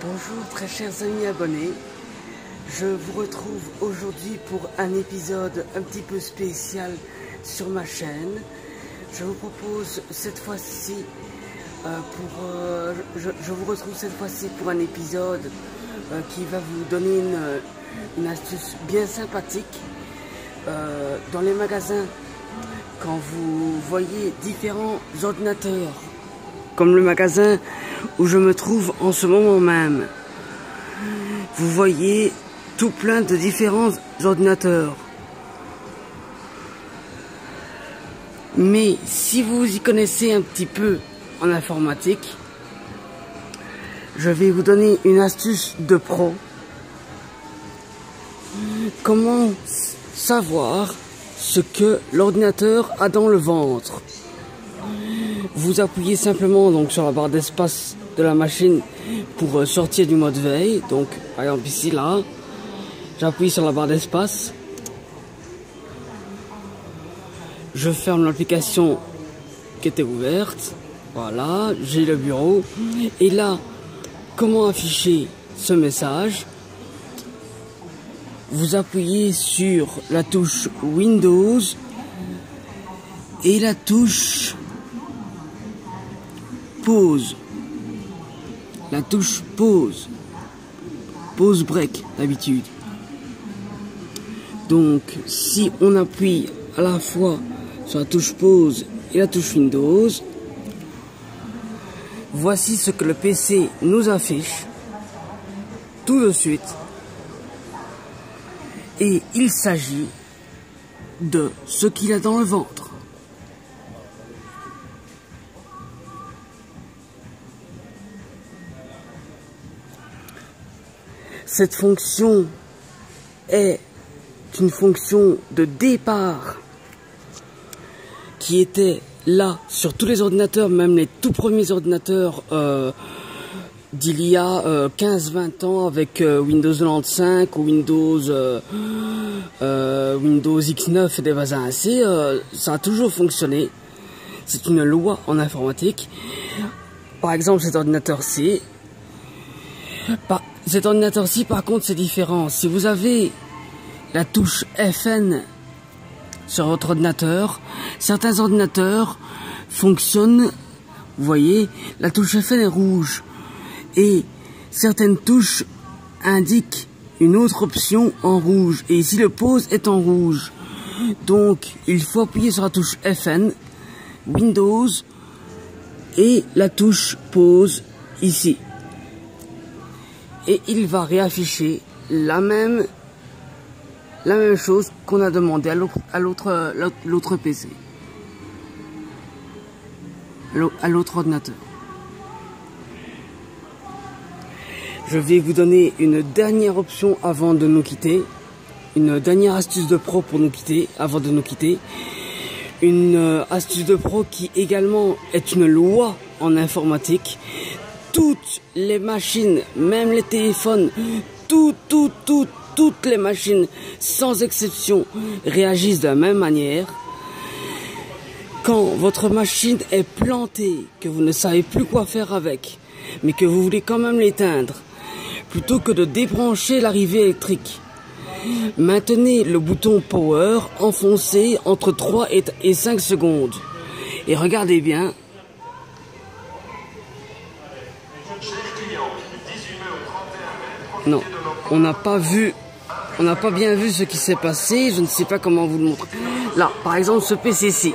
Bonjour très chers amis abonnés, je vous retrouve aujourd'hui pour un épisode un petit peu spécial sur ma chaîne. Je vous propose cette fois-ci je vous retrouve cette fois-ci pour un épisode qui va vous donner une astuce bien sympathique. Dans les magasins, quand vous voyez différents ordinateurs, comme le magasin où je me trouve en ce moment même, vous voyez tout plein de différents ordinateurs. Mais si vous y connaissez un petit peu en informatique, je vais vous donner une astuce de pro. Comment savoir ce que l'ordinateur a dans le ventre? Vous appuyez simplement donc sur la barre d'espace de la machine pour sortir du mode veille. Donc par exemple ici là, j'appuie sur la barre d'espace, je ferme l'application qui était ouverte, voilà, j'ai le bureau, et là, comment afficher ce message? Vous appuyez sur la touche Windows et la touche pause. La touche pause. Pause break d'habitude. Donc si on appuie à la fois sur la touche pause et la touche Windows, voici ce que le PC nous affiche tout de suite. Et il s'agit de ce qu'il a dans le ventre. Cette fonction est une fonction de départ qui était là sur tous les ordinateurs, même les tout premiers ordinateurs d'il y a 15-20 ans avec Windows 95 ou Windows X9 et des bazars ainsi. Ça a toujours fonctionné. C'est une loi en informatique. Par exemple, cet ordinateur-ci, par contre, c'est différent. Si vous avez la touche FN sur votre ordinateur, certains ordinateurs fonctionnent, vous voyez, la touche FN est rouge. Et certaines touches indiquent une autre option en rouge. Et ici, le pause est en rouge. Donc, il faut appuyer sur la touche FN, Windows, et la touche pause ici. Et il va réafficher la même chose qu'on a demandé à l'autre PC, à l'autre ordinateur. Je vais vous donner une dernière option avant de nous quitter, une dernière astuce de pro pour nous quitter, avant de nous quitter. Une astuce de pro qui également est une loi en informatique. Toutes les machines, même les téléphones, toutes les machines, sans exception, réagissent de la même manière. Quand votre machine est plantée, que vous ne savez plus quoi faire avec, mais que vous voulez quand même l'éteindre, plutôt que de débrancher l'arrivée électrique, maintenez le bouton Power enfoncé entre 3 et 5 secondes. Et regardez bien. Non, on n'a pas bien vu ce qui s'est passé, je ne sais pas comment vous le montrer. Là, par exemple, ce PC-ci,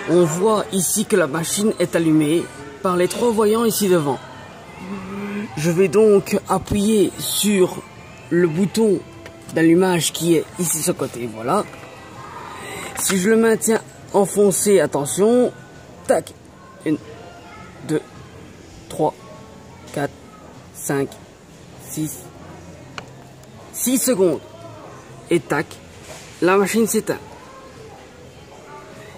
on voit ici que la machine est allumée par les 3 voyants ici devant. Je vais donc appuyer sur le bouton d'allumage qui est ici sur le côté, voilà. Si je le maintiens enfoncé, attention, tac, 1, 2, 3, 4, 5, 6 secondes, et tac, la machine s'éteint.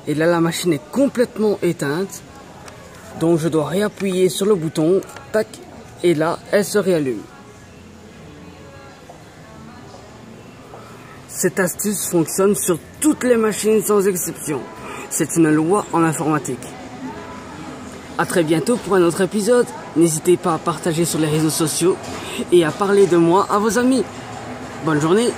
Et là, la machine est complètement éteinte, donc je dois réappuyer sur le bouton, tac, et là, elle se réallume. Cette astuce fonctionne sur toutes les machines sans exception. C'est une loi en informatique. À très bientôt pour un autre épisode. N'hésitez pas à partager sur les réseaux sociaux et à parler de moi à vos amis. Bonne journée.